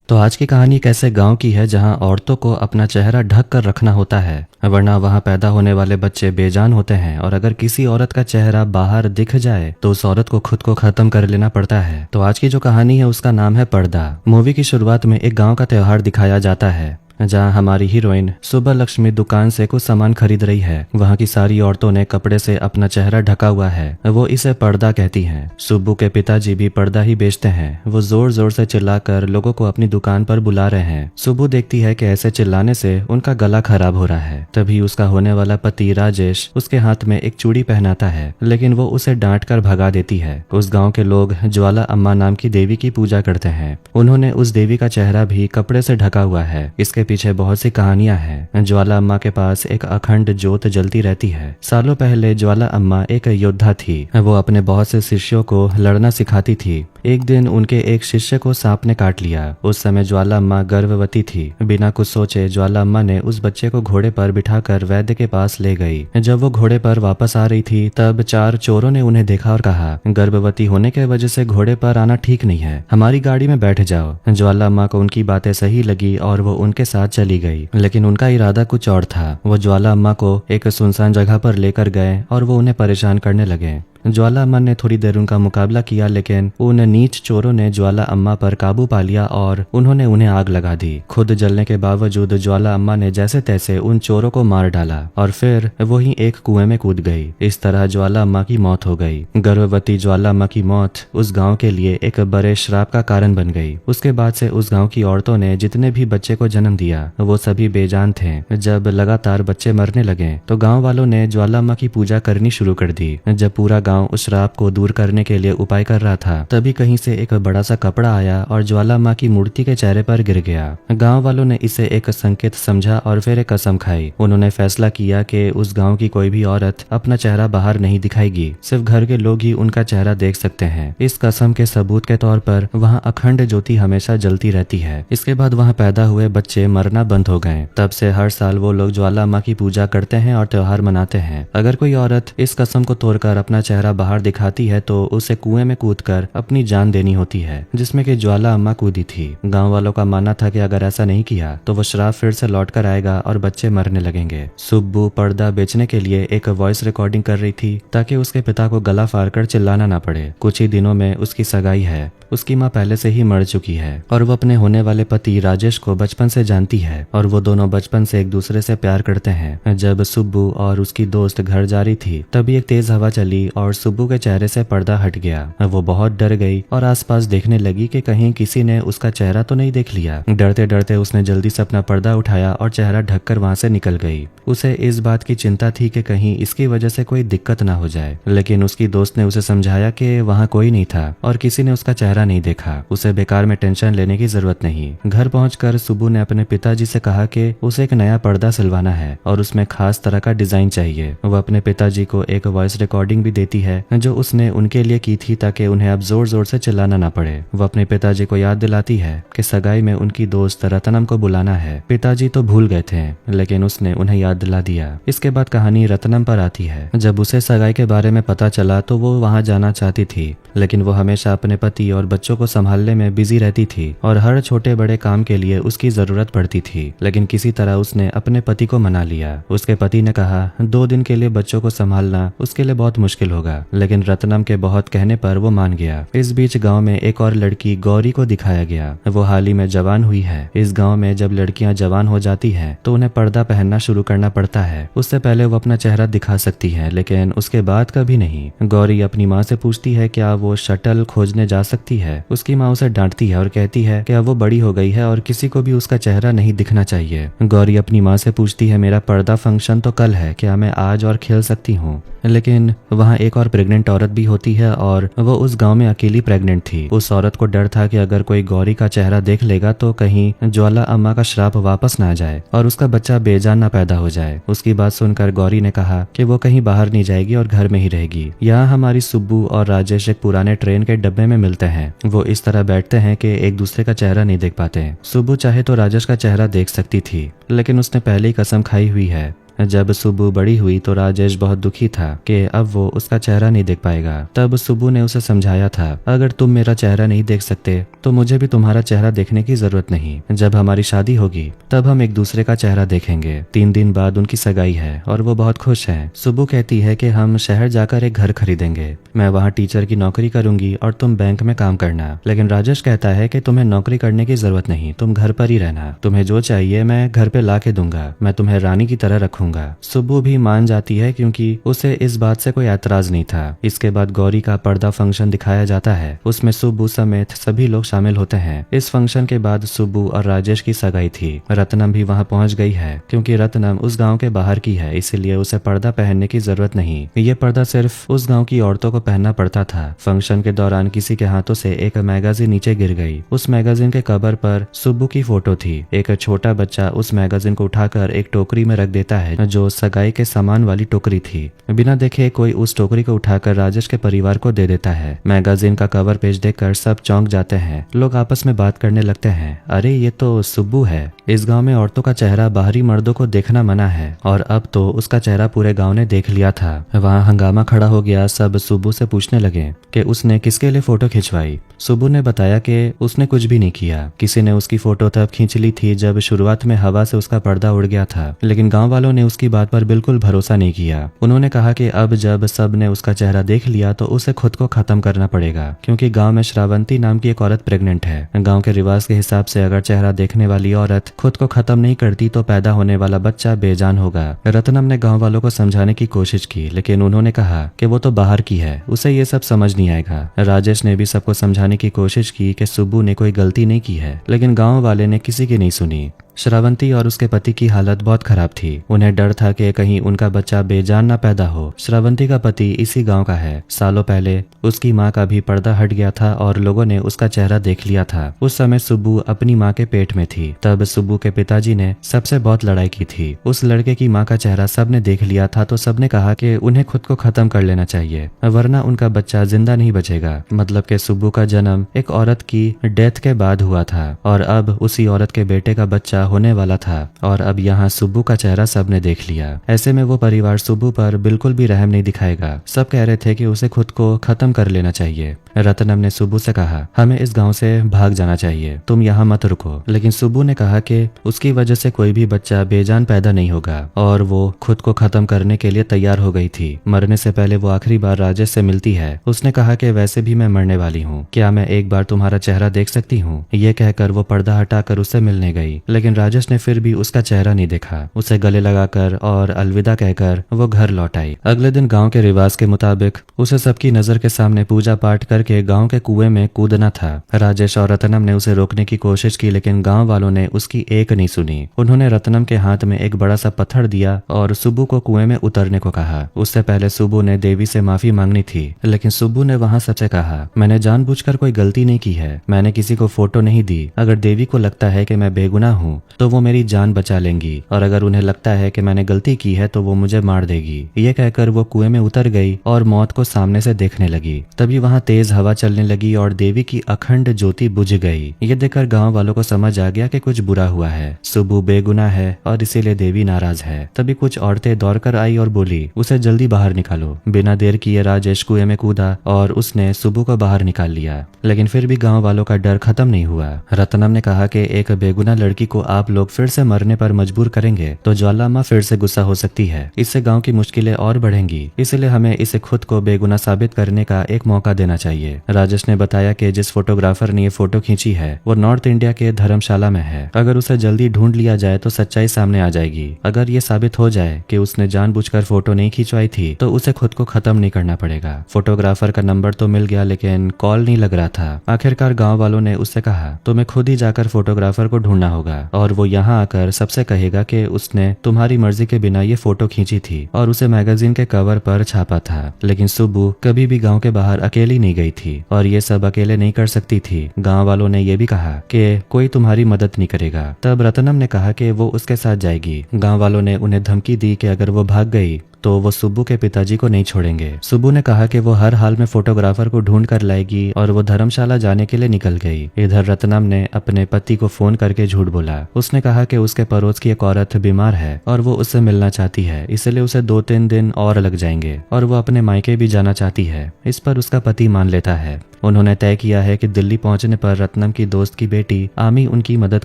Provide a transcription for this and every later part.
तो आज की कहानी एक ऐसे गांव की है जहां औरतों को अपना चेहरा ढक कर रखना होता है, वरना वहां पैदा होने वाले बच्चे बेजान होते हैं। और अगर किसी औरत का चेहरा बाहर दिख जाए तो उस औरत को खुद को खत्म कर लेना पड़ता है। तो आज की जो कहानी है उसका नाम है पर्दा। मूवी की शुरुआत में एक गाँव का त्योहार दिखाया जाता है जहां हमारी हीरोइन सुबह लक्ष्मी दुकान से कुछ सामान खरीद रही है। वहां की सारी औरतों ने कपड़े से अपना चेहरा ढका हुआ है, वो इसे पर्दा कहती हैं। सुब्बू के पिताजी भी पर्दा ही बेचते हैं। वो जोर जोर से चिल्लाकर लोगों को अपनी दुकान पर बुला रहे हैं। सुब्बू देखती है कि ऐसे चिल्लाने से उनका गला खराब हो रहा है। तभी उसका होने वाला पति राजेश उसके हाथ में एक चूड़ी पहनाता है, लेकिन वो उसे डांट कर भगा देती है। उस गाँव के लोग ज्वाला अम्मा नाम की देवी की पूजा करते हैं। उन्होंने उस देवी का चेहरा भी कपड़े से ढका हुआ है। इसके पीछे बहुत सी कहानियां हैं। ज्वाला अम्मा के पास एक अखंड ज्योत जलती रहती है। सालों पहले ज्वाला अम्मा एक योद्धा थी। वो अपने बहुत से शिष्यों को लड़ना सिखाती थी। एक दिन उनके एक शिष्य को सांप ने काट लिया। उस समय ज्वाला अम्मा गर्भवती थी। बिना कुछ सोचे ज्वाला अम्मा ने उस बच्चे को घोड़े पर बिठाकर वैद्य के पास ले गई। जब वो घोड़े पर वापस आ रही थी तब 4 चोरों ने उन्हें देखा और कहा, गर्भवती होने के वजह से घोड़े पर आना ठीक नहीं है, हमारी गाड़ी में बैठ जाओ। ज्वाला अम्मा को उनकी बातें सही लगी और वो उनके साथ चली गई, लेकिन उनका इरादा कुछ और था। वो ज्वाला अम्मा को एक सुनसान जगह पर लेकर गए और वो उन्हें परेशान करने लगे। ज्वाला अम्मा ने थोड़ी देर उनका मुकाबला किया, लेकिन उन नीच चोरों ने ज्वाला अम्मा पर काबू पा लिया और उन्होंने उन्हें आग लगा दी। खुद जलने के बावजूद ज्वाला अम्मा ने जैसे तैसे उन चोरों को मार डाला और फिर वही एक कुएं में कूद गई। इस तरह ज्वाला अम्मा की मौत हो गई। गर्भवती ज्वाला अम्मा की मौत उस गाँव के लिए एक बड़े श्राप का कारण बन गई। उसके बाद से उस गाँव की औरतों ने जितने भी बच्चे को जन्म दिया वो सभी बेजान थे। जब लगातार बच्चे मरने लगे तो गाँव वालों ने ज्वाला अम्मा की पूजा करनी शुरू कर दी। जब पूरा गांव उस श्राप को दूर करने के लिए उपाय कर रहा था, तभी कहीं से एक बड़ा सा कपड़ा आया और ज्वाला अम्मा की मूर्ति के चेहरे पर गिर गया। गांव वालों ने इसे एक संकेत समझा और फिर एक कसम खाई। उन्होंने फैसला किया कि उस गांव की कोई भी औरत अपना चेहरा बाहर नहीं दिखाएगी, सिर्फ घर के लोग ही उनका चेहरा देख सकते हैं। इस कसम के सबूत के तौर पर वहाँ अखंड ज्योति हमेशा जलती रहती है। इसके बाद वहाँ पैदा हुए बच्चे मरना बंद हो गए। तब से हर साल वो लोग ज्वाला अम्मा की पूजा करते हैं और त्योहार मनाते हैं। अगर कोई औरत इस कसम को तोड़कर अपना चेहरा बाहर दिखाती है तो उसे कुएं में कूदकर अपनी जान देनी होती है, जिसमें कि ज्वाला अम्मा कूदी थी। गांव वालों का मानना था कि अगर ऐसा नहीं किया तो वो श्राप फिर से लौट कर आएगा और बच्चे मरने लगेंगे। सुब्बू पर्दा बेचने के लिए एक वॉइस रिकॉर्डिंग कर रही थी ताकि उसके पिता को गला फाड़कर चिल्लाना ना पड़े। कुछ ही दिनों में उसकी सगाई है। उसकी माँ पहले से ही मर चुकी है और वो अपने होने वाले पति राजेश को बचपन से जानती है और वो दोनों बचपन से एक दूसरे से प्यार करते हैं। जब सुब्बू और उसकी दोस्त घर जा रही थी तभी एक तेज हवा चली और सुब्बू के चेहरे से पर्दा हट गया। वो बहुत डर गई और आसपास देखने लगी कि कहीं किसी ने उसका चेहरा तो नहीं देख लिया। डरते डरते उसने जल्दी से अपना पर्दा उठाया और चेहरा ढककर वहां से निकल गई। उसे इस बात की चिंता थी कि कहीं इसकी वजह से कोई दिक्कत ना हो जाए, लेकिन उसकी दोस्त ने उसे समझाया कि वहाँ कोई नहीं था और किसी ने उसका चेहरा नहीं देखा। उसे बेकार में टेंशन लेने की जरूरत नहीं। घर पहुंचकर सुब्बू ने अपने पिताजी से कहा कि उसे एक नया पर्दा सिलवाना है और उसमें खास तरह का डिजाइन चाहिए। वो अपने पिताजी को एक वॉइस रिकॉर्डिंग भी देती है जो उसने उनके लिए की थी ताकि उन्हें अब जोर जोर से चिल्लाना ना पड़े। वो अपने पिताजी को याद दिलाती है कि सगाई में उनकी दोस्त रत्नम को बुलाना है। पिताजी तो भूल गए थे, लेकिन उसने उन्हें याद दिला दिया। इसके बाद कहानी रत्नम पर आती है। जब उसे सगाई के बारे में पता चला तो वो वहाँ जाना चाहती थी, लेकिन वो हमेशा अपने पति और बच्चों को संभालने में बिजी रहती थी और हर छोटे बड़े काम के लिए उसकी जरूरत पड़ती थी। लेकिन किसी तरह उसने अपने पति को मना लिया। उसके पति ने कहा 2 दिन के लिए बच्चों को संभालना उसके लिए बहुत मुश्किल होगा, लेकिन रत्नम के बहुत कहने पर वो मान गया। इस बीच गांव में एक और लड़की गौरी को दिखाया गया। वो हाल ही में जवान हुई है। इस गांव में जब लड़कियां जवान हो जाती हैं तो उन्हें पर्दा पहनना शुरू करना पड़ता है। उससे पहले वो अपना चेहरा दिखा सकती है, लेकिन उसके बाद कभी नहीं। गौरी अपनी माँ से पूछती है क्या वो शटल खोजने जा सकती है। उसकी माँ उसे डांटती है और कहती है कि अब वो बड़ी हो गई है और किसी को भी उसका चेहरा नहीं दिखना चाहिए। गौरी अपनी माँ से पूछती है मेरा पर्दा फंक्शन तो कल है, क्या मैं आज और खेल सकती हूँ। लेकिन वहाँ एक और प्रेग्नेंट औरत भी होती है और वो उस गांव में अकेली प्रेग्नेंट थी। उस औरत को डर था कि अगर कोई गौरी का चेहरा देख लेगा तो कहीं ज्वाला अम्मा का श्राप वापस ना आ जाए और उसका बच्चा बेजान ना पैदा हो जाए। उसकी बात सुनकर गौरी ने कहा कि वो कहीं बाहर नहीं जाएगी और घर में ही रहेगी। यहाँ हमारी सुब्बू और राजेश एक पुराने ट्रेन के डब्बे में मिलते हैं। वो इस तरह बैठते हैं कि एक दूसरे का चेहरा नहीं देख पाते। सुब्बू चाहे तो राजेश का चेहरा देख सकती थी, लेकिन उसने पहले ही कसम खाई हुई है जब सुब्बू बड़ी हुई तो राजेश बहुत दुखी था कि अब वो उसका चेहरा नहीं देख पाएगा। तब सुब्बू ने उसे समझाया था, अगर तुम मेरा चेहरा नहीं देख सकते तो मुझे भी तुम्हारा चेहरा देखने की जरूरत नहीं। जब हमारी शादी होगी तब हम एक दूसरे का चेहरा देखेंगे। 3 दिन बाद उनकी सगाई है और वो बहुत खुश है। सुब्बू कहती है कि हम शहर जाकर एक घर खरीदेंगे, मैं वहाँ टीचर की नौकरी करूंगी और तुम बैंक में काम करना। लेकिन राजेश कहता है कि तुम्हें नौकरी करने की जरूरत नहीं, तुम घर पर ही रहना, तुम्हें जो चाहिए मैं घर पे ला के दूंगा, मैं तुम्हें रानी की तरह रखूंगा। सुब्बू भी मान जाती है क्योंकि उसे इस बात से कोई ऐतराज नहीं था। इसके बाद गौरी का पर्दा फंक्शन दिखाया जाता है, उसमें सुब्बू समेत सभी लोग शामिल होते हैं। इस फंक्शन के बाद सुब्बू और राजेश की सगाई थी। रत्नम भी वहाँ पहुँच गई है क्योंकि रत्नम उस गाँव के बाहर की है, इसीलिए उसे पर्दा पहनने की जरूरत नहीं। ये पर्दा सिर्फ उस गाँव की औरतों को पहनना पड़ता था। फंक्शन के दौरान किसी के हाथों से एक मैगजीन नीचे गिर गई। उस मैगजीन के कवर पर सुब्बू की फोटो थी। एक छोटा बच्चा उस मैगजीन को उठाकर एक टोकरी में रख देता है जो सगाई के सामान वाली टोकरी थी। बिना देखे कोई उस टोकरी को उठाकर राजेश के परिवार को दे देता है। मैगजीन का कवर पेज देखकर सब चौंक जाते हैं। लोग आपस में बात करने लगते हैं, अरे ये तो सुब्बू है। इस गांव में औरतों का चेहरा बाहरी मर्दों को देखना मना है और अब तो उसका चेहरा पूरे गांव ने देख लिया था। वहाँ हंगामा खड़ा हो गया। सब सुब्बू से पूछने लगे कि उसने किसके लिए फोटो खिंचवाई। सुब्बू ने बताया कि उसने कुछ भी नहीं किया, किसी ने उसकी फोटो तब खींच ली थी जब शुरुआत में हवा से उसका पर्दा उड़ गया था। लेकिन गांव वालों ने उसकी बात पर बिल्कुल भरोसा नहीं किया। उन्होंने कहा कि अब जब सब ने उसका चेहरा देख लिया तो उसे खुद को खत्म करना पड़ेगा क्योंकि गांव में श्रावंती नाम की एक औरत प्रेग्नेंट है। गांव के रिवाज के हिसाब से अगर चेहरा देखने वाली औरत खुद को खत्म नहीं करती तो पैदा होने वाला बच्चा बेजान होगा। रत्नम ने गांव वालों को समझाने की कोशिश की लेकिन उन्होंने कहा कि वो तो बाहर की है, उसे ये सब समझ नहीं आएगा। राजेश ने भी सबको समझाने की कोशिश की कि सुब्बू ने कोई गलती नहीं की है, लेकिन गांव वाले ने किसी की नहीं सुनी। श्रावंती और उसके पति की हालत बहुत खराब थी। उन्हें डर था कि कहीं उनका बच्चा बेजान ना पैदा हो। श्रावंती का पति इसी गांव का है। सालों पहले उसकी माँ का भी पर्दा हट गया था और लोगों ने उसका चेहरा देख लिया था। उस समय सुब्बू अपनी माँ के पेट में थी। तब सुब्बू के पिताजी ने सबसे बहुत लड़ाई की थी। उस लड़के की माँ का चेहरा सबने देख लिया था तो सबने कहा कि उन्हें खुद को खत्म कर लेना चाहिए वरना उनका बच्चा जिंदा नहीं बचेगा। मतलब कि सुब्बू का जन्म एक औरत की डेथ के बाद हुआ था और अब उसी औरत के बेटे का बच्चा होने वाला था और अब यहाँ सुब्बू का चेहरा सबने देख लिया। ऐसे में वो परिवार सुब्बू पर बिल्कुल भी रहम नहीं दिखाएगा। सब कह रहे थे कि उसे खुद को खत्म कर लेना चाहिए। रत्नम ने सुब्बू से कहा, हमें इस गांव से भाग जाना चाहिए, तुम यहाँ मत रुको। लेकिन सुब्बू ने कहा कि उसकी वजह से कोई भी बच्चा बेजान पैदा नहीं होगा और वो खुद को खत्म करने के लिए तैयार हो गई थी। मरने से पहले वो आखिरी बार राजेश से मिलती है। उसने कहा कि वैसे भी मैं मरने वाली हूँ, क्या मैं एक बार तुम्हारा चेहरा देख सकती हूँ? ये कहकर वो पर्दा हटाकर उससे मिलने गई लेकिन राजेश ने फिर भी उसका चेहरा नहीं देखा। उसे गले लगाकर और अलविदा कहकर वो घर लौट आई। अगले दिन गांव के रिवाज के मुताबिक उसे सबकी नजर के सामने पूजा पाठ करके गांव के कुएं में कूदना था। राजेश और रत्नम ने उसे रोकने की कोशिश की लेकिन गांव वालों ने उसकी एक नहीं सुनी। उन्होंने रत्नम के हाथ में एक बड़ा सा पत्थर दिया और सुब्बू को कुएं में उतरने को कहा। उससे पहले सुब्बू ने देवी से माफी मांगनी थी लेकिन सुब्बू ने वहां सबसे कहा, मैंने जानबूझकर कोई गलती नहीं की है, मैंने किसी को फोटो नहीं दी। अगर देवी को लगता है कि मैं बेगुनाह हूँ तो वो मेरी जान बचा लेंगी और अगर उन्हें लगता है कि मैंने गलती की है तो वो मुझे मार देगी। ये कहकर वो कुएं में उतर गई और मौत को सामने से देखने लगी। तभी वहाँ तेज हवा चलने लगी और देवी की अखंड ज्योति बुझ गई। ये देखकर गांव वालों को समझ आ गया कि कुछ बुरा हुआ है। सुब्बू बेगुनाह है और इसीलिए देवी नाराज है। तभी कुछ औरतें दौड़कर आई और बोली, उसे जल्दी बाहर निकालो। बिना देर किए राजेश कुएं में कूदा और उसने सुब्बू को बाहर निकाल लिया। लेकिन फिर भी गांव वालों का डर खत्म नहीं हुआ। रत्नम ने कहा कि एक बेगुनाह लड़की को आप लोग फिर से मरने पर मजबूर करेंगे तो ज्वालामाँ फिर से गुस्सा हो सकती है। इससे गांव की मुश्किलें और बढ़ेंगी, इसलिए हमें इसे खुद को बेगुनाह साबित करने का एक मौका देना चाहिए। राजेश ने बताया कि जिस फोटोग्राफर ने ये फोटो खींची है वो नॉर्थ इंडिया के धर्मशाला में है। अगर उसे जल्दी ढूंढ लिया जाए तो सच्चाई सामने आ जाएगी। अगर ये साबित हो जाए कि उसने जानबूझकर फोटो नहीं खिंचवाई थी तो उसे खुद को खत्म नहीं करना पड़ेगा। फोटोग्राफर का नंबर तो मिल गया लेकिन कॉल नहीं लग रहा था। आखिरकार गाँव वालों ने उससे कहा, तुम्हें खुद ही जाकर फोटोग्राफर को ढूंढना होगा और वो यहाँ आकर सबसे कहेगा कि उसने तुम्हारी मर्जी के बिना ये फोटो खींची थी और उसे मैगजीन के कवर पर छापा था। लेकिन सुब्बू कभी भी गांव के बाहर अकेली नहीं गई थी और ये सब अकेले नहीं कर सकती थी। गांव वालों ने ये भी कहा कि कोई तुम्हारी मदद नहीं करेगा। तब रत्नम ने कहा कि वो उसके साथ जाएगी। गांव वालों ने उन्हें धमकी दी कि अगर वो भाग गई तो वो सुब्बू के पिताजी को नहीं छोड़ेंगे। सुब्बू ने कहा कि वो हर हाल में फोटोग्राफर को ढूंढ कर लाएगी और वो धर्मशाला जाने के लिए निकल गई। इधर रत्नम ने अपने पति को फोन करके झूठ बोला। उसने कहा कि उसके पड़ोस की एक औरत बीमार है और वो उससे मिलना चाहती है, इसलिए उसे 2-3 दिन और लग जाएंगे और वो अपने मायके भी जाना चाहती है। इस पर उसका पति मान लेता है। उन्होंने तय किया है कि दिल्ली पहुंचने पर रत्नम की दोस्त की बेटी आमी उनकी मदद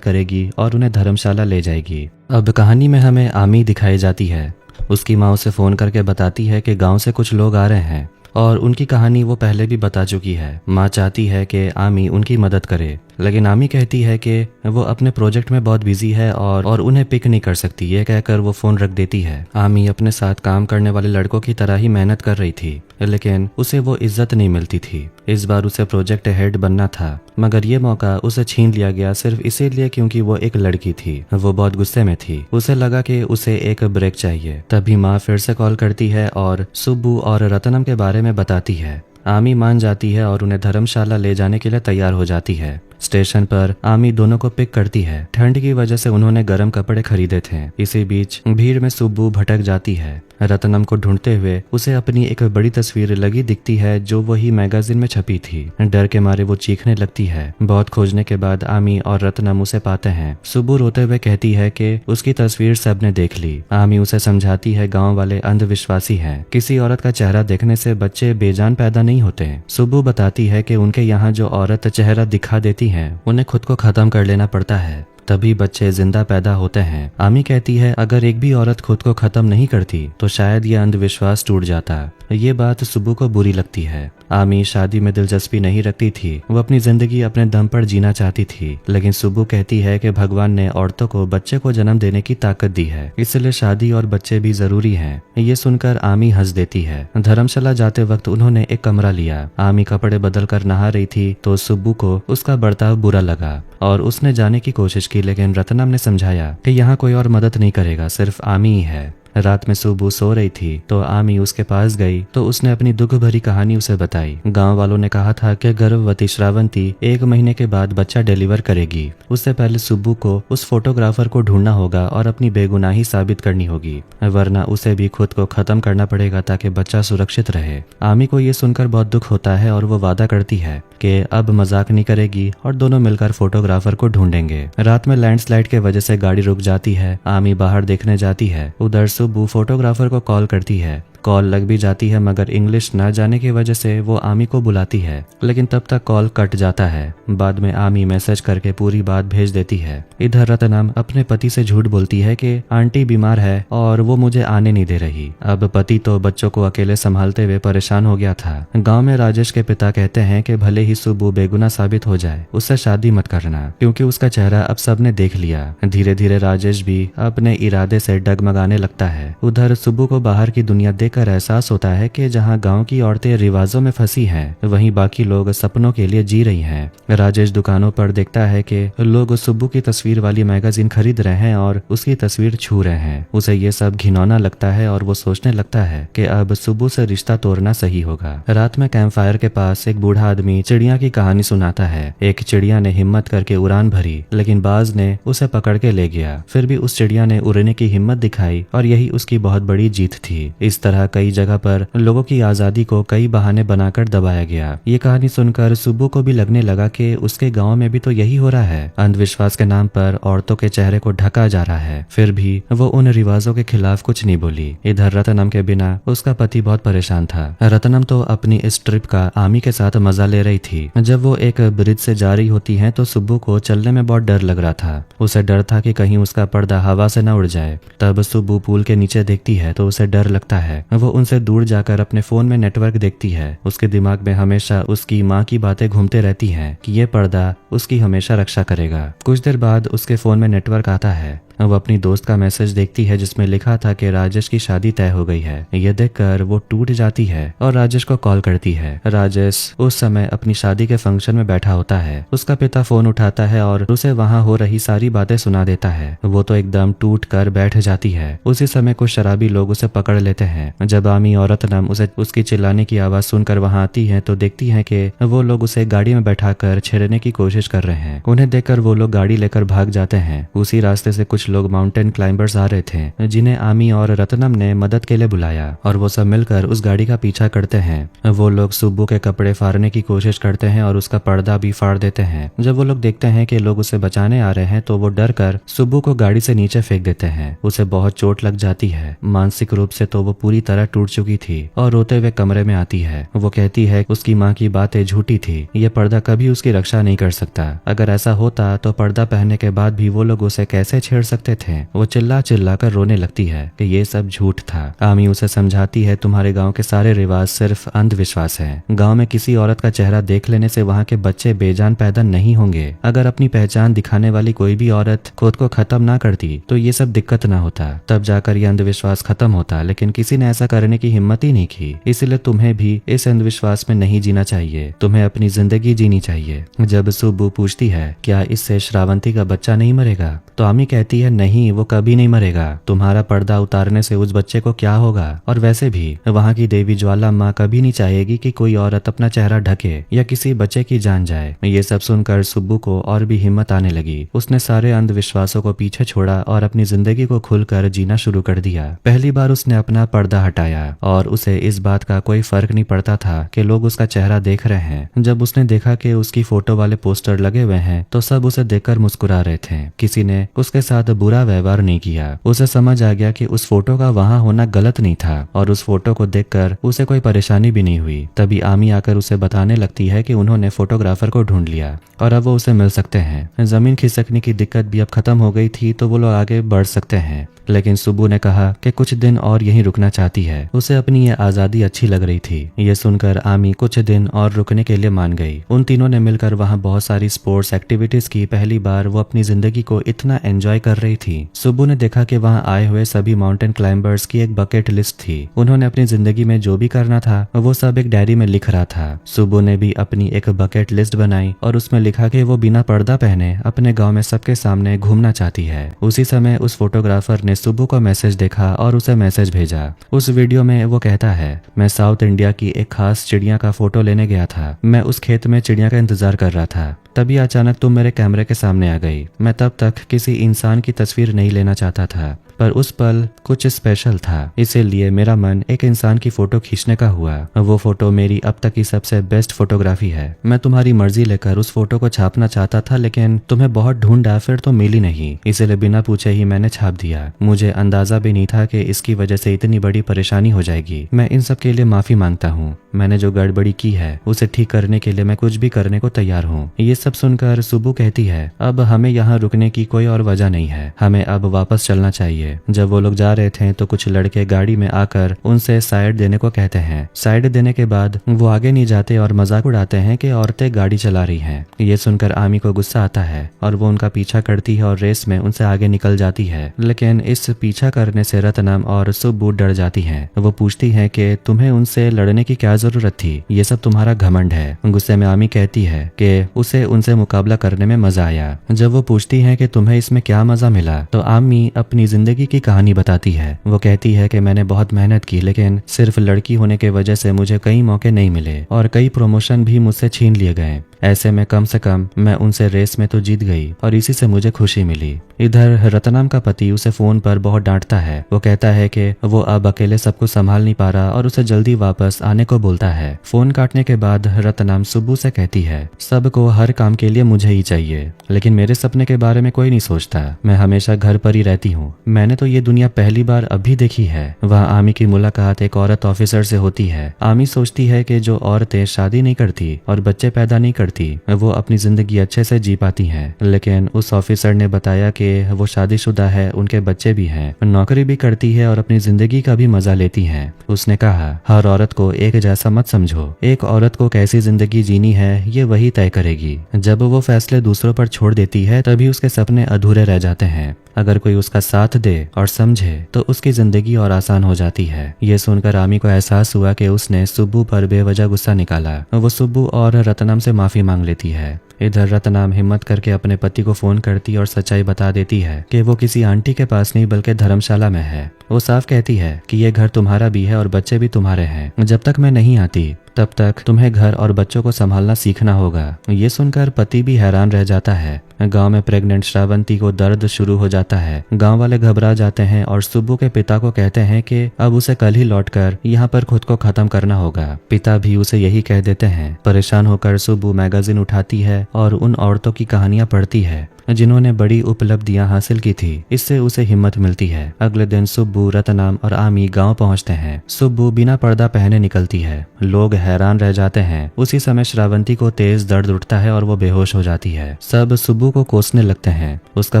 करेगी और उन्हें धर्मशाला ले जाएगी। अब कहानी में हमें आमी दिखाई जाती है। उसकी माँ उसे फोन करके बताती है कि गांव से कुछ लोग आ रहे हैं और उनकी कहानी वो पहले भी बता चुकी है। माँ चाहती है कि आमी उनकी मदद करे, लेकिन आमी कहती है कि वो अपने प्रोजेक्ट में बहुत बिजी है और उन्हें पिक नहीं कर सकती। ये कहकर वो फोन रख देती है। आमी अपने साथ काम करने वाले लड़कों की तरह ही मेहनत कर रही थी, लेकिन उसे वो इज्जत नहीं मिलती थी। इस बार उसे प्रोजेक्ट हेड बनना था, मगर ये मौका उसे छीन लिया गया सिर्फ इसीलिए क्योंकि वो एक लड़की थी। वो बहुत गुस्से में थी। उसे लगा कि उसे एक ब्रेक चाहिए। तभी माँ फिर से कॉल करती है और सुब्बू और रत्नम के बारे में बताती है। आमी मान जाती है और उन्हें धर्मशाला ले जाने के लिए तैयार हो जाती है। स्टेशन पर आमी दोनों को पिक करती है। ठंड की वजह से उन्होंने गर्म कपड़े खरीदे थे। इसी बीच भीड़ में सुब्बू भटक जाती है। रत्नम को ढूंढते हुए उसे अपनी एक बड़ी तस्वीर लगी दिखती है जो वही मैगजीन में छपी थी। डर के मारे वो चीखने लगती है। बहुत खोजने के बाद आमी और रत्नम उसे पाते हैं। सुब्बू रोते हुए कहती है कि उसकी तस्वीर सबने देख ली। आमी उसे समझाती है गांव वाले अंधविश्वासी हैं। किसी औरत का चेहरा देखने से बच्चे बेजान पैदा नहीं होते। सुब्बू बताती है कि उनके यहाँ जो औरत चेहरा दिखा देती है उन्हें खुद को खत्म कर लेना पड़ता है, तभी बच्चे जिंदा पैदा होते हैं। आमी कहती है अगर एक भी औरत खुद को खत्म नहीं करती तो शायद ये अंधविश्वास टूट जाता। ये बात सुब्बू को बुरी लगती है। आमी शादी में दिलचस्पी नहीं रखती थी। वो अपनी जिंदगी अपने दम पर जीना चाहती थी, लेकिन सुब्बू कहती है कि भगवान ने औरतों को बच्चे को जन्म देने की ताकत दी है, इसलिए शादी और बच्चे भी जरूरी हैं। ये सुनकर आमी हंस देती है। धर्मशाला जाते वक्त उन्होंने एक कमरा लिया। आमी कपड़े बदल कर नहा रही थी तो सुब्बू को उसका बर्ताव बुरा लगा और उसने जाने की कोशिश की, लेकिन रत्नम ने समझाया कि यहाँ कोई और मदद नहीं करेगा, सिर्फ आमी ही है। रात में सुब्बू सो रही थी तो आमी उसके पास गई तो उसने अपनी दुख भरी कहानी उसे बताई। गांव वालों ने कहा था कि गर्भवती श्रावंती 1 महीने के बाद बच्चा डिलीवर करेगी। उससे पहले सुब्बू को उस फोटोग्राफर को ढूंढना होगा और अपनी बेगुनाही साबित करनी होगी, वरना उसे भी खुद को खत्म करना पड़ेगा ताकि बच्चा सुरक्षित रहे। आमी को ये सुनकर बहुत दुख होता है और वो वादा करती है कि अब मजाक नहीं करेगी और दोनों मिलकर फोटोग्राफर को ढूंढेंगे। रात में लैंडस्लाइड के वजह से गाड़ी रुक जाती है। आमी बाहर देखने जाती है। उधर सुब्बू फोटोग्राफर को कॉल करती है। कॉल लग भी जाती है, मगर इंग्लिश न जाने की वजह से वो आमी को बुलाती है, लेकिन तब तक कॉल कट जाता है। बाद में आमी मैसेज करके पूरी बात भेज देती है। इधर रत्नम अपने पति से झूठ बोलती है कि आंटी बीमार है और वो मुझे आने नहीं दे रही। अब पति तो बच्चों को अकेले संभालते हुए परेशान हो गया था। गाँव में राजेश के पिता कहते हैं कि भले ही सुब्बू बेगुनाह साबित हो जाए, उससे शादी मत करना, क्योंकि उसका चेहरा अब सबने देख लिया। धीरे धीरे राजेश भी अपने इरादे से डगमगाने लगता है। उधर सुब्बू को बाहर की दुनिया देखकर एहसास होता है कि जहां गांव की औरतें रिवाजों में फंसी हैं, वहीं बाकी लोग सपनों के लिए जी रही हैं। राजेश दुकानों पर देखता है कि लोग सुब्बू की तस्वीर वाली मैगजीन खरीद रहे हैं और उसकी तस्वीर छू रहे हैं। उसे ये सब घिनौना लगता है और वो सोचने लगता है कि अब सुब्बू से रिश्ता तोड़ना सही होगा। रात में कैंप फायर के पास एक बूढ़ा आदमी चिड़िया की कहानी सुनाता है। एक चिड़िया ने हिम्मत करके उड़ान भरी, लेकिन बाज ने उसे पकड़ के ले गया। फिर भी उस चिड़िया ने उड़ने की हिम्मत दिखाई और यही उसकी बहुत बड़ी जीत थी। इस तरह कई जगह पर लोगों की आजादी को कई बहाने बनाकर दबाया गया। ये कहानी सुनकर सुब्बू को भी लगने लगा कि उसके गांव में भी तो यही हो रहा है। अंधविश्वास के नाम पर औरतों के चेहरे को ढका जा रहा है। फिर भी वो उन रिवाजों के खिलाफ कुछ नहीं बोली। इधर रत्नम के बिना उसका पति बहुत परेशान था। रत्नम तो अपनी इस ट्रिप का आमी के साथ मजा ले रही थी। जब वो एक ब्रिज से जा रही होती है तो सुब्बू को चलने में बहुत डर लग रहा था। उसे डर था कि कहीं उसका पर्दा हवा से न उड़ जाए। तब सुब्बू पुल के नीचे देखती है तो उसे डर लगता है। वो उनसे दूर जाकर अपने फोन में नेटवर्क देखती है। उसके दिमाग में हमेशा उसकी माँ की बातें घूमते रहती हैं कि ये पर्दा उसकी हमेशा रक्षा करेगा। कुछ देर बाद उसके फोन में नेटवर्क आता है। वो अपनी दोस्त का मैसेज देखती है जिसमें लिखा था कि राजेश की शादी तय हो गई है। ये देखकर वो टूट जाती है और राजेश को कॉल करती है। राजेश उस समय अपनी शादी के फंक्शन में बैठा होता है। उसका पिता फोन उठाता है और उसे वहाँ हो रही सारी बातें सुना देता है। वो तो एकदम टूट कर बैठ जाती है। उसी समय कुछ शराबी लोग उसे पकड़ लेते हैं। जब आमी और रत्नम उसे उसकी चिल्लाने की आवाज सुनकर वहाँ आती है तो देखती है कि वो लोग उसे गाड़ी में बैठाकर छेड़ने की कोशिश कर रहे हैं। उन्हें देखकर वो लोग गाड़ी लेकर भाग जाते हैं। उसी रास्ते से कुछ कुछ लोग माउंटेन क्लाइंबर्स आ रहे थे जिन्हें आमी और रत्नम ने मदद के लिए बुलाया और वो सब मिलकर उस गाड़ी का पीछा करते हैं। वो लोग सुब्बू के कपड़े फाड़ने की कोशिश करते हैं और उसका पर्दा भी फाड़ देते हैं। जब वो लोग देखते हैं कि लोग उसे बचाने आ रहे हैं तो वो डर कर सुब्बू को गाड़ी से नीचे फेंक देते हैं। उसे बहुत चोट लग जाती है, मानसिक रूप से तो वो पूरी तरह टूट चुकी थी और रोते हुए कमरे में आती है। वो कहती है उसकी माँ की बातें झूठी थी, ये पर्दा कभी उसकी रक्षा नहीं कर सकता। अगर ऐसा होता तो पर्दा पहनने के बाद भी वो लोग उसे कैसे छेड़ सकते थे। वो चिल्ला चिल्ला कर रोने लगती है कि ये सब झूठ था। आमी उसे समझाती है तुम्हारे गांव के सारे रिवाज सिर्फ अंधविश्वास है। गांव में किसी औरत का चेहरा देख लेने से वहां के बच्चे बेजान पैदा नहीं होंगे। अगर अपनी पहचान दिखाने वाली कोई भी औरत खुद को खत्म ना करती तो ये सब दिक्कत ना होता, तब जाकर ये अंधविश्वास खत्म होता। लेकिन किसी ने ऐसा करने की हिम्मत ही नहीं की, इसलिए तुम्हें भी इस अंधविश्वास में नहीं जीना चाहिए। तुम्हें अपनी जिंदगी जीनी चाहिए। जब सुब्बू पूछती है क्या इससे श्रावंती का बच्चा नहीं मरेगा तो आमी कहती है नहीं, वो कभी नहीं मरेगा। तुम्हारा पर्दा उतारने से उस बच्चे को क्या होगा, और वैसे भी वहाँ की देवी ज्वाला माँ कभी नहीं चाहेगी कि कोई औरत अपना चेहरा ढके या किसी बच्चे की जान जाए। ये सब सुनकर सुब्बू को और भी हिम्मत आने लगी। उसने सारे अंधविश्वासों को पीछे छोड़ा और अपनी जिंदगी को खुलकर जीना शुरू कर दिया। पहली बार उसने अपना पर्दा हटाया और उसे इस बात का कोई फर्क नहीं पड़ता था कि लोग उसका चेहरा देख रहे हैं। जब उसने देखा कि उसकी फोटो वाले पोस्टर लगे हुए हैं तो सब उसे देखकर मुस्कुरा रहे थे। किसी ने उसके साथ बुरा व्यवहार नहीं किया। उसे समझ आ गया कि उस फोटो का वहां होना गलत नहीं था और उस फोटो को देखकर उसे कोई परेशानी भी नहीं हुई। तभी आमी आकर उसे बताने लगती है कि उन्होंने फोटोग्राफर को ढूंढ लिया और अब वो उसे मिल सकते हैं। जमीन खिसकने की दिक्कत भी अब खत्म हो गई थी तो वो लोग आगे बढ़ सकते हैं। लेकिन सुब्बू ने कहा कि कुछ दिन और यहीं रुकना चाहती है। उसे अपनी ये आजादी अच्छी लग रही थी। ये सुनकर आमी कुछ दिन और रुकने के लिए मान गई। उन तीनों ने मिलकर वहाँ बहुत सारी स्पोर्ट्स एक्टिविटीज की। पहली बार वो अपनी जिंदगी को इतना एंजॉय कर रही थी। सुब्बू ने देखा कि वहाँ आए हुए सभी माउंटेन क्लाइंबर्स की एक बकेट लिस्ट थी। उन्होंने अपनी जिंदगी में जो भी करना था वो सब एक डायरी में लिख रहा था। सुब्बू ने भी अपनी एक बकेट लिस्ट बनाई और उसमें लिखा कि वो बिना पर्दा पहने अपने गाँव में सबके सामने घूमना चाहती है। उसी समय उस फोटोग्राफर ने सुब्बू का मैसेज देखा और उसे मैसेज भेजा। उस वीडियो में वो कहता है मैं साउथ इंडिया की एक खास चिड़िया का फोटो लेने गया था। मैं उस खेत में चिड़िया का इंतजार कर रहा था, तभी अचानक तुम मेरे कैमरे के सामने आ गई। मैं तब तक किसी इंसान की तस्वीर नहीं लेना चाहता था, पर उस पल कुछ स्पेशल था, इसीलिए मेरा मन एक इंसान की फोटो खींचने का हुआ। वो फोटो मेरी अब तक की सबसे बेस्ट फोटोग्राफी है। मैं तुम्हारी मर्जी लेकर उस फोटो को छापना चाहता था, लेकिन तुम्हें बहुत ढूंढा फिर तो मिली नहीं, इसलिए बिना पूछे ही मैंने छाप दिया। मुझे अंदाजा भी नहीं था कि इसकी वजह से इतनी बड़ी परेशानी हो जाएगी। मैं इन सब के लिए माफी मांगता हूँ। मैंने जो गड़बड़ी की है उसे ठीक करने के लिए मैं कुछ भी करने को तैयार हूँ। ये सब सुनकर सुब्बू कहती है अब हमें यहाँ रुकने की कोई और वजह नहीं है, हमें अब वापस चलना चाहिए। जब वो लोग जा रहे थे तो कुछ लड़के गाड़ी में आकर उनसे साइड देने को कहते हैं। साइड देने के बाद वो आगे नहीं जाते और मजाक उड़ाते हैं कि औरतें गाड़ी चला रही हैं। ये सुनकर आमी को गुस्सा आता है और वो उनका पीछा करती है और रेस में उनसे आगे निकल जाती है। लेकिन इस पीछा करने से रत्नम और सुब्बू डर जाती हैं। वो पूछती है कि तुम्हें उनसे लड़ने की क्या जरूरत थी, ये सब तुम्हारा घमंड है। गुस्से में आमी कहती है कि उसे उनसे मुकाबला करने में मजा आया। जब वो पूछती है कि तुम्हें इसमें क्या मजा मिला तो आमी अपनी जिंदगी की कहानी बताती है। वो कहती है कि मैंने बहुत मेहनत की, लेकिन सिर्फ लड़की होने की वजह से मुझे कई मौके नहीं मिले और कई प्रमोशन भी मुझसे छीन लिए गए। ऐसे में कम से कम मैं उनसे रेस में तो जीत गई और इसी से मुझे खुशी मिली। इधर रत्नम का पति उसे फोन पर बहुत डांटता है। वो कहता है कि वो अब अकेले सब कुछ संभाल नहीं पा रहा और उसे जल्दी वापस आने को बोलता है। फोन काटने के बाद रत्नम सुब्बू से कहती है सबको हर काम के लिए मुझे ही चाहिए, लेकिन मेरे सपने के बारे में कोई नहीं सोचता। मैं हमेशा घर पर ही रहती हूँ। मैंने तो ये दुनिया पहली बार अभी देखी है। वहाँ आमी की मुलाकात एक औरत ऑफिसर से होती है। आमी सोचती है कि जो औरतें शादी नहीं करती और बच्चे पैदा नहीं करती वो अपनी जिंदगी अच्छे से जी पाती हैं, लेकिन उस ऑफिसर ने बताया कि वो शादीशुदा है, उनके बच्चे भी हैं, नौकरी भी करती है और अपनी जिंदगी का भी मजा लेती हैं। उसने कहा हर औरत को एक जैसा मत समझो, एक औरत को कैसी जिंदगी जीनी है ये वही तय करेगी। जब वो फैसले दूसरों पर छोड़ देती है तभी उसके सपने अधूरे रह जाते हैं। अगर कोई उसका साथ दे और समझे तो उसकी जिंदगी और आसान हो जाती है। ये सुनकर आमी को एहसास हुआ कि उसने सुब्बू पर बेवजह गुस्सा निकाला। वो सुब्बू और रत्नम से माफी मांग लेती है। इधर रत्नम हिम्मत करके अपने पति को फोन करती और सच्चाई बता देती है कि वो किसी आंटी के पास नहीं बल्कि धर्मशाला में है। वो साफ कहती है कि ये घर तुम्हारा भी है और बच्चे भी तुम्हारे हैं। जब तक मैं नहीं आती तब तक तुम्हें घर और बच्चों को संभालना सीखना होगा। ये सुनकर पति भी हैरान रह जाता है। गांव में प्रेग्नेंट श्रावंती को दर्द शुरू हो जाता है। गांव वाले घबरा जाते हैं और सुब्बू के पिता को कहते हैं कि अब उसे कल ही लौटकर यहाँ पर खुद को खत्म करना होगा। पिता भी उसे यही कह देते हैं। परेशान होकर सुब्बू मैगजीन उठाती है और उन औरतों की कहानियां पढ़ती है जिन्होंने बड़ी उपलब्धियां हासिल की थी। इससे उसे हिम्मत मिलती है। अगले दिन सुब्बू, रतनाम और आमी गांव पहुंचते हैं। सुब्बू बिना पर्दा पहने निकलती है। लोग हैरान रह जाते हैं। उसी समय श्रावंती को तेज दर्द उठता है और वो बेहोश हो जाती है। सब सुब्बू को कोसने लगते हैं। उसका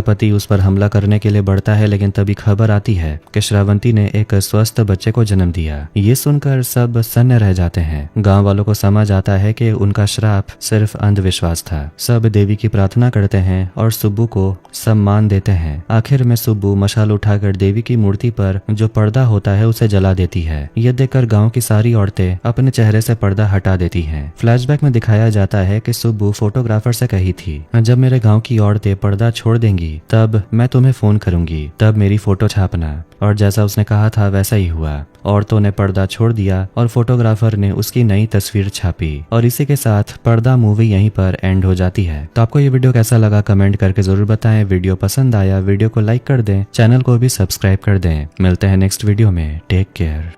पति उस पर हमला करने के लिए बढ़ता है, लेकिन तभी खबर आती है कि श्रावंती ने एक स्वस्थ बच्चे को जन्म दिया। ये सुनकर सब सन्न रह जाते हैं। गाँव वालों को समझ आता है कि उनका श्राप सिर्फ अंधविश्वास था। सब देवी की प्रार्थना करते हैं और सुब्बू को सम्मान देते हैं। आखिर में सुब्बू मशाल उठाकर देवी की मूर्ति पर जो पर्दा होता है उसे जला देती है। यह देखकर गांव की सारी औरतें अपने चेहरे से पर्दा हटा देती हैं। फ्लैशबैक में दिखाया जाता है कि सुब्बू फोटोग्राफर से कही थी, जब मेरे गांव की औरतें पर्दा छोड़ देंगी तब मैं तुम्हें फोन करूंगी, तब मेरी फोटो छापना। और जैसा उसने कहा था वैसा ही हुआ। औरतों ने पर्दा छोड़ दिया और फोटोग्राफर ने उसकी नई तस्वीर छापी। और इसी के साथ पर्दा मूवी यहीं पर एंड हो जाती है। तो आपको ये वीडियो कैसा लगा कमेंट करके जरूर बताएं। वीडियो पसंद आया वीडियो को लाइक कर दें, चैनल को भी सब्सक्राइब कर दें। मिलते हैं नेक्स्ट वीडियो में। Take care.